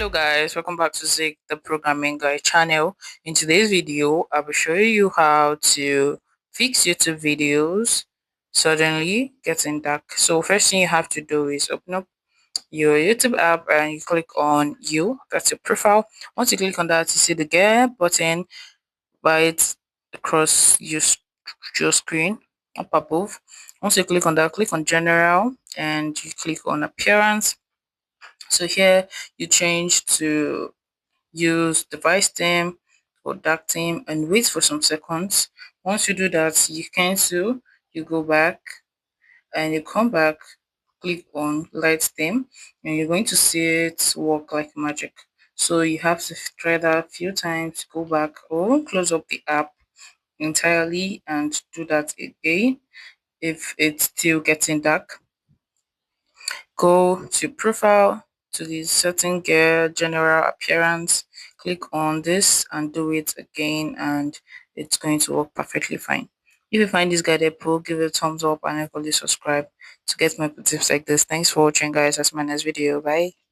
Hello guys, welcome back to Zig the Programming Guy channel. In today's video, I'll be showing you how to fix YouTube videos suddenly getting dark. So first thing you have to do is open up your YouTube app and you click on that's your profile. Once you click on that, you see the gear button right across your screen up above. Once you click on that, click on general and you click on appearance. So here you change to use device theme or dark theme and wait for some seconds. Once you do that, you cancel, you go back and you come back, click on light theme and you're going to see it work like magic. So you have to try that a few times, go back or close up the app entirely and do that again. If it's still getting dark, go to profile, to the setting gear general appearance, click on this and do it again and it's going to work perfectly fine. If you find this guided pro, give it a thumbs up and hopefully subscribe to get more tips like this. Thanks for watching guys. That's my next video. Bye.